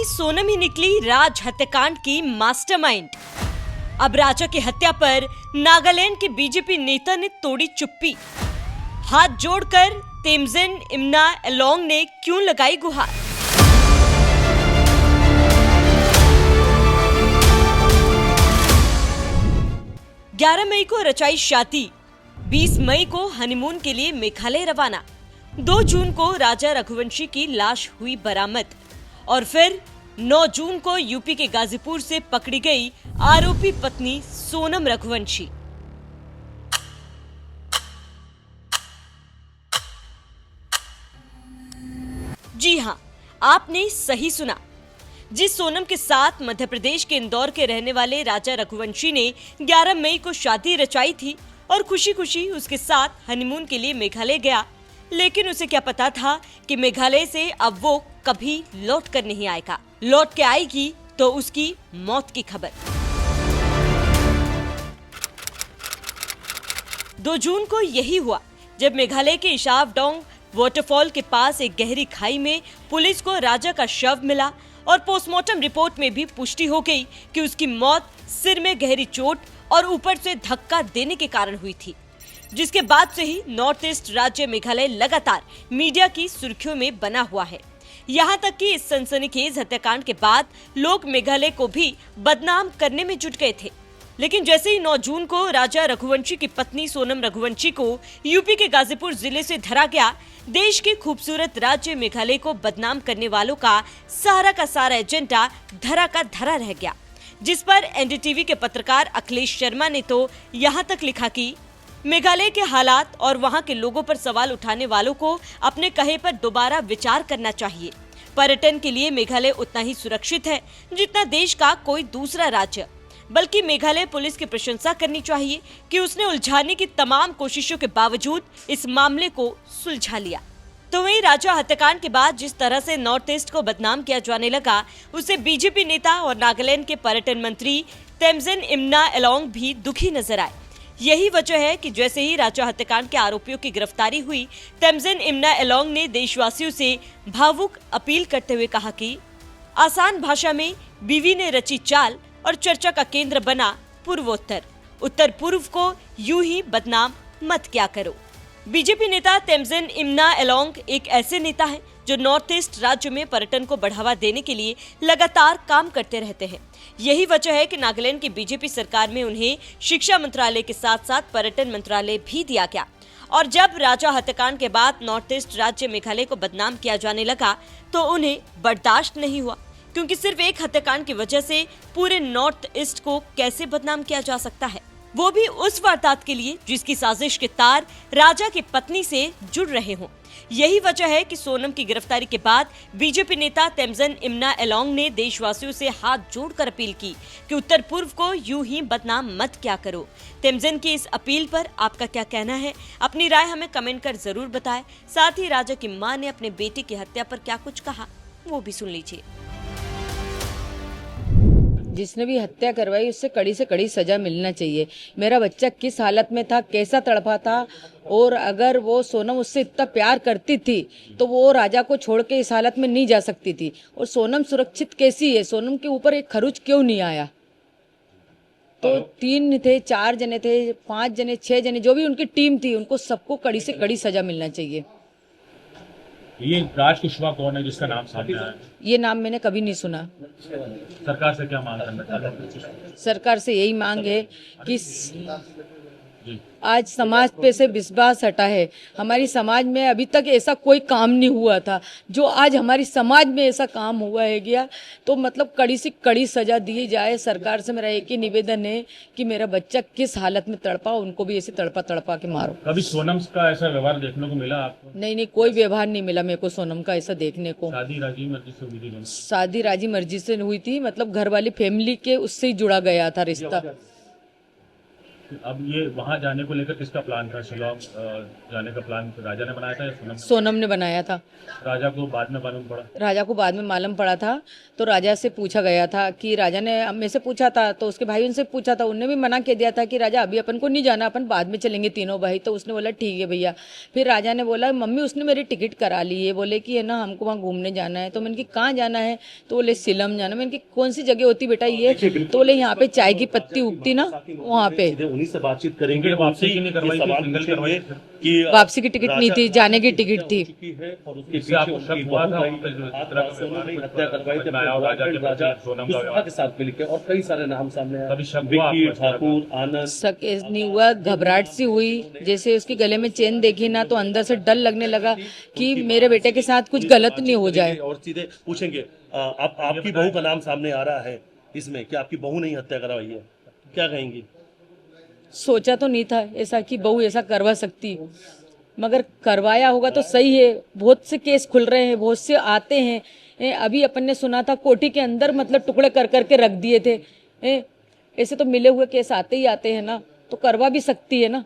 सोनम ही निकली राज हत्याकांड की मास्टरमाइंड। अब राजा की हत्या पर नागालैंड के बीजेपी नेता ने तोड़ी चुप्पी। हाथ जोड़कर तेमजिन इम्ना एलोंग ने क्यों लगाई गुहार? ग्यारह मई को रचाई शादी, 20 मई को हनीमून के लिए मेघालय रवाना, 2 जून को राजा रघुवंशी की लाश हुई बरामद और फिर 9 जून को यूपी के गाजीपुर से पकड़ी गई आरोपी पत्नी सोनम रघुवंशी। जी हां, आपने सही सुना। जिस सोनम के साथ मध्य प्रदेश के इंदौर के रहने वाले राजा रघुवंशी ने 11 मई को शादी रचाई थी और खुशी खुशी उसके साथ हनीमून के लिए मेघालय गया, लेकिन उसे क्या पता था कि मेघालय से अब वो कभी लौट कर नहीं आएगा। लौट के आएगी तो उसकी मौत की खबर। 2 जून को यही हुआ जब मेघालय के इशावडोंग वाटरफॉल के पास एक गहरी खाई में पुलिस को राजा का शव मिला और पोस्टमार्टम रिपोर्ट में भी पुष्टि हो गई कि उसकी मौत सिर में गहरी चोट और ऊपर से धक्का देने के कारण हुई थी, जिसके बाद से ही नॉर्थ ईस्ट राज्य मेघालय लगातार मीडिया की सुर्खियों में बना हुआ है। यहाँ तक कि इस सनसनीखेज हत्याकांड के बाद लोग मेघालय को भी बदनाम करने में जुट गए थे। लेकिन जैसे ही 9 जून को राजा रघुवंशी की पत्नी सोनम रघुवंशी को यूपी के गाजीपुर जिले से धरा गया, देश के खूबसूरत राज्य मेघालय को बदनाम करने वालों का सारा एजेंडा धरा का धरा रह गया। जिस पर एनडीटीवी के पत्रकार अखिलेश शर्मा ने तो यहाँ तक लिखा कि मेघालय के हालात और वहाँ के लोगों पर सवाल उठाने वालों को अपने कहे पर दोबारा विचार करना चाहिए। पर्यटन के लिए मेघालय उतना ही सुरक्षित है जितना देश का कोई दूसरा राज्य, बल्कि मेघालय पुलिस की प्रशंसा करनी चाहिए कि उसने उलझाने की तमाम कोशिशों के बावजूद इस मामले को सुलझा लिया। तो वहीं राजा हत्याकांड के बाद जिस तरह से नॉर्थ ईस्ट को बदनाम किया जाने लगा, उसे बीजेपी नेता और नागालैंड के पर्यटन मंत्री तेमजिन इम्ना एलोंग भी दुखी नजर आए। यही वजह है कि जैसे ही राजा हत्याकांड के आरोपियों की गिरफ्तारी हुई, तेमजिन इम्ना एलोंग ने देशवासियों से भावुक अपील करते हुए कहा कि आसान भाषा में बीवी ने रची चाल और चर्चा का केंद्र बना पूर्वोत्तर, उत्तर पूर्व को यूं ही बदनाम मत क्या करो। बीजेपी नेता तेमजिन इम्ना एलोंग एक ऐसे नेता हैं जो नॉर्थ ईस्ट राज्य में पर्यटन को बढ़ावा देने के लिए लगातार काम करते रहते हैं। यही वजह है कि नागालैंड की बीजेपी सरकार में उन्हें शिक्षा मंत्रालय के साथ साथ पर्यटन मंत्रालय भी दिया गया। और जब राजा हत्याकांड के बाद नॉर्थ ईस्ट राज्य मेघालय को बदनाम किया जाने लगा तो उन्हें बर्दाश्त नहीं हुआ, क्योंकि सिर्फ एक हत्याकांड की वजह से पूरे नॉर्थ ईस्ट को कैसे बदनाम किया जा सकता है, वो भी उस वारदात के लिए जिसकी साजिश के तार राजा की पत्नी से जुड़ रहे हों। यही वजह है कि सोनम की गिरफ्तारी के बाद बीजेपी नेता तेमजिन इम्ना एलोंग ने देशवासियों से हाथ जोड़कर अपील की कि उत्तर पूर्व को यूं ही बदनाम मत क्या करो। तेमजिन की इस अपील पर आपका क्या कहना है? अपनी राय हमें कमेंट कर जरूर बताएं। साथ ही राजा की मां ने अपने बेटे की हत्या पर क्या कुछ कहा, वो भी सुन लीजिए। जिसने भी हत्या करवाई उससे कड़ी से कड़ी सजा मिलना चाहिए। मेरा बच्चा किस हालत में था, कैसा तड़पा था, और अगर वो सोनम उससे इतना प्यार करती थी तो वो राजा को छोड़ के इस हालत में नहीं जा सकती थी। और सोनम सुरक्षित कैसी है? सोनम के ऊपर एक खरोच क्यों नहीं आया? तो 3 थे, 4 जने थे, 5 जने, 6 जने, जो भी उनकी टीम थी, उनको सबको कड़ी से कड़ी सजा मिलना चाहिए। ये राज कुशवाहा कौन है जिसका नाम सामने आया? ये नाम मैंने कभी नहीं सुना। सरकार से क्या मांग करना चाहते हैं? सरकार से यही मांग है कि आज समाज पे से विश्वास हटा है। हमारी समाज में अभी तक ऐसा कोई काम नहीं हुआ था, जो आज हमारी समाज में ऐसा काम हुआ है गया, तो मतलब कड़ी से कड़ी सजा दी जाए। सरकार से मेरा एक ही निवेदन है कि मेरा बच्चा किस हालत में तड़पा, उनको भी ऐसे तड़पा के मारो। कभी सोनम का ऐसा व्यवहार देखने को मिला आपको? नहीं, कोई व्यवहार नहीं मिला मेरे को सोनम का ऐसा देखने को। शादी राजी मर्जी से हुई थी? शादी राजी मर्जी से हुई थी, मतलब घर वाली फैमिली के उससे ही जुड़ा गया था रिश्ता। अब ये वहाँ जाने को लेकर किसका प्लान था? शिलोंग जाने का प्लान राजा ने बनाया था या सोनम? सोनम ने बनाया था। राजा को बाद में मालूम पड़ा? राजा को बाद में मालूम पड़ा था, तो राजा से पूछा गया था कि राजा ने मेरे से पूछा था, तो उसके भाई उनसे पूछा था, उनने भी मना कर दिया था कि राजा अभी अपन को नहीं जाना, अपन बाद में चलेंगे तीनों भाई। तो उसने बोला ठीक है भैया। फिर राजा ने बोला मम्मी उसने मेरी टिकट करा ली है, बोले कि है ना हमको वहाँ घूमने जाना है। तो मैंने कि कहाँ जाना है? तो बोले सिलम जाना। मैंने कि कौन सी जगह होती बेटा ये? तो बोले यहाँ पे चाय की पत्ती उगती ना, वहाँ पे। उन्हीं से बातचीत करेंगे। वापसी की नहीं करवाई, सिंगल करवाई कि वापसी की टिकट नहीं थी, जाने की टिकट थी। और उसके पीछे उनकी बहू ने हत्या करवाई थी राजा कुशवाहा के साथ मिलकर, और कई सारे नाम सामने आए, विक्की ठाकुर, आनंद। शक नहीं हुआ, घबराहट सी हुई। जैसे उसके गले में चेन देखी ना, तो अंदर से डर लगने लगा कि मेरे बेटे के साथ कुछ गलत नहीं हो जाए। और सीधे पूछेंगे, आपकी बहू का नाम सामने आ रहा है इसमें, कि आपकी बहू ने ही हत्या करवाई है, क्या कहेंगी? सोचा तो नहीं था ऐसा कि बहू ऐसा करवा सकती, मगर करवाया होगा तो सही है। बहुत से केस खुल रहे हैं, बहुत से आते हैं। अभी अपन ने सुना था कोठी के अंदर मतलब टुकड़े कर करके रख दिए थे। ऐसे तो मिले हुए केस आते ही आते हैं ना, तो करवा भी सकती है ना।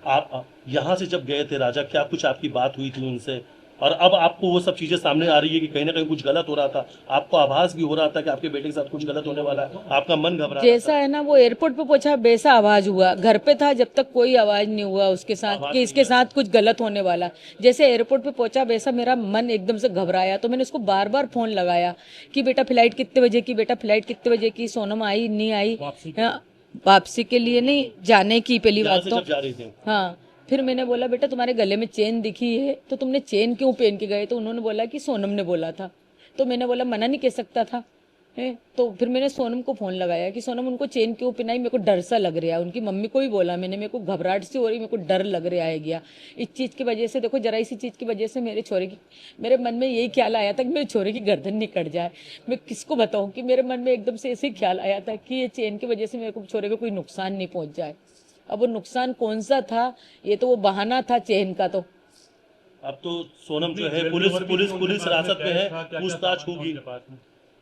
आप यहाँ से जब गए थे राजा, क्या कुछ आपकी बात हुई थी उनसे? और अब आपको वो सब चीजें सामने आ रही है कि कहीं ना कहीं कुछ गलत हो रहा था, आपको आभास भी हो रहा था कि आपके बेटे के साथ कुछ गलत होने वाला है, आपका मन घबरा जैसा है ना, वो एयरपोर्ट पे पहुंचा वैसा आवाज हुआ। घर पे था जब तक कोई आवाज नहीं हुआ उसके साथ कि इसके साथ कुछ गलत होने वाला। जैसे एयरपोर्ट पे पहुंचा वैसा मेरा मन एकदम से घबराया। तो मैंने उसको बार बार फोन लगाया कि बेटा फ्लाइट कितने बजे की, बेटा फ्लाइट कितने बजे की। सोनम आई नहीं आई? वापसी के लिए नहीं, जाने की पहली बात तो। जा रही थी। हाँ, फिर मैंने बोला बेटा तुम्हारे गले में चेन दिखी है, तो तुमने चेन क्यों पहन के गए? तो उन्होंने बोला कि सोनम ने बोला था। तो मैंने बोला मना नहीं कह सकता था है। तो फिर मैंने सोनम को फोन लगाया कि सोनम उनको चेन क्यों पहनाई, मेरे को डर सा लग रहा है। उनकी मम्मी को भी बोला मैंने, मेरे को घबराहट सी हो रही, मेरे को डर लग रहा है गया इस चीज़ की वजह से। देखो जरा इसी चीज़ की वजह से मेरे मन में यही ख्याल आया था कि मेरे छोरे की गर्दन नहीं कट जाए। मैं किसको बताऊँ कि मेरे मन में एकदम से ऐसे ही ख्याल आया था कि ये चेन की वजह से मेरे को छोरे को कोई नुकसान नहीं पहुँच जाए। अब वो नुकसान कौन सा था? ये तो वो बहाना था चेन का। तो अब तो सोनम जो है पुलिस हिरासत में है, पूछताछ होगी।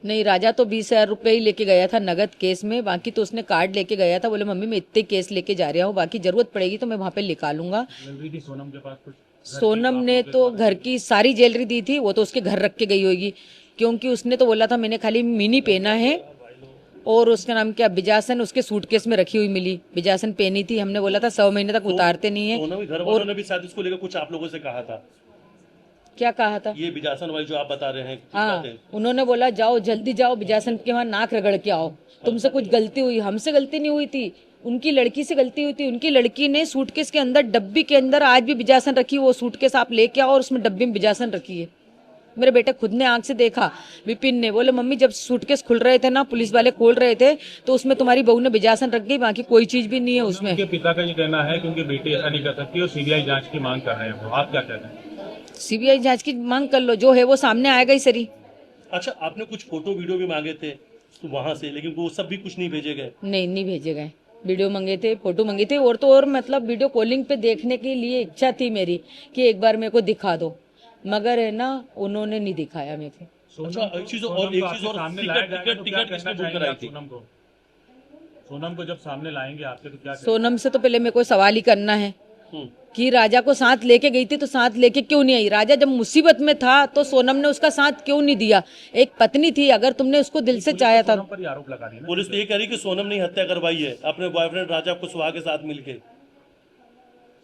नहीं, राजा तो 20,000 रुपये ही लेके गया था नगद केस में, बाकी तो उसने कार्ड लेके गया था। बोले मम्मी मैं इतने केस लेके जा रहा हूँ, बाकी जरूरत पड़ेगी तो मैं वहाँ पे निकालूंगा। सोनम के पास कुछ? सोनम ने तो घर की सारी ज्वेलरी दी थी, वो तो उसके घर रख के गई होगी, क्योंकि उसने तो बोला था मैंने खाली मिनी पहना है। और उसका नाम क्या, बिजासन, उसके सूटकेस में रखी हुई मिली। बिजासन पहनी थी, हमने बोला था 100 महीने तक उतारते नहीं है। सोनम के घर वालों ने भी शायद इसको लेकर कुछ आप लोगों से कहा था? क्या कहा था? ये बिजासन वाली जो आप बता रहे हैं, हाँ, उन्होंने बोला जाओ जल्दी जाओ बिजासन के वहाँ नाक रगड़ के आओ, तुमसे कुछ गलती हुई। हमसे गलती नहीं हुई थी, उनकी लड़की से गलती हुई थी। उनकी लड़की ने सूटकेस के अंदर, डब्बी के अंदर आज भी बिजासन रखी। वो सूटकेस आप लेके आओ और उसमें डब्बी में बिजासन रखी है। मेरे बेटे खुद ने आंख से देखा। विपिन ने बोले मम्मी जब सूटकेस खुल रहे थे ना, पुलिस वाले खोल रहे थे, तो उसमें तुम्हारी बहू ने बिजासन रख गई, बाकी कोई चीज भी नहीं है उसमें। उनके पिता का ये कहना है कि उनकी बेटी ऐसा नहीं कर सकती और सीबीआई जांच की मांग कर रहे हैं। आप क्या कहते हैं? सीबीआई जांच की मांग कर लो, जो है वो सामने आएगा ही सरी। अच्छा, आपने कुछ फोटो वीडियो भी मांगे थे तो वहां से, लेकिन वो सब भी कुछ नहीं भेजे गए? नहीं भेजे गए। वीडियो मंगे थे, फोटो मंगी थी, और तो और मतलब वीडियो कॉलिंग पे देखने के लिए इच्छा थी मेरी कि एक बार मेरे को दिखा दो, मगर है ना उन्होंने नहीं दिखाया मेरे को। अच्छा, एक चीज और टिकट किसने बुक कराई थी? सोनम को जब सामने लाएंगे आपके तो क्या? सोनम से तो पहले मेरे को सवाल ही करना है कि राजा को साथ लेके गई थी तो साथ लेके क्यों नहीं आई? राजा जब मुसीबत में था तो सोनम ने उसका साथ क्यों नहीं दिया? एक पत्नी थी, अगर तुमने उसको दिल से चाहा था। आरोप लगा रही है पुलिस तो ये कह रही कि सोनम ने हत्या करवाई है अपने बॉयफ्रेंड राजा कुशवाहा के साथ मिलके।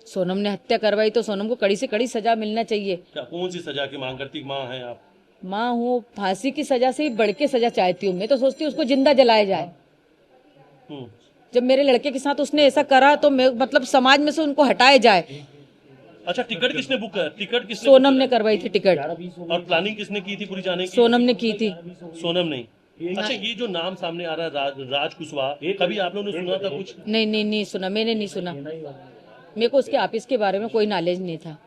सोनम ने हत्या करवाई तो सोनम को कड़ी से कड़ी सजा मिलना चाहिए। क्या, कौन सी सजा की मांग करती? माँ हैं आप? माँ हूँ, फांसी की सजा से ही बढ़ के सजा चाहती हूँ। मैं तो सोचती हूँ उसको जिंदा जलाया जाए। जब मेरे लड़के के साथ उसने ऐसा करा तो मतलब समाज में से उनको हटाया जाए। अच्छा, टिकट किसने बुक किया? टिकट किसने? सोनम ने करवाई थी टिकट। और प्लानिंग किसने की थी पूरी जाने की? सोनम ने की थी। सोनम नहीं। अच्छा, ये जो नाम सामने आ रहा है राज कुशवाहा, कभी आप लोगों ने सुना था कुछ? नहीं सुना, मैंने नहीं सुना। मेरे को उसके ऑफिस के बारे में कोई नॉलेज नहीं था।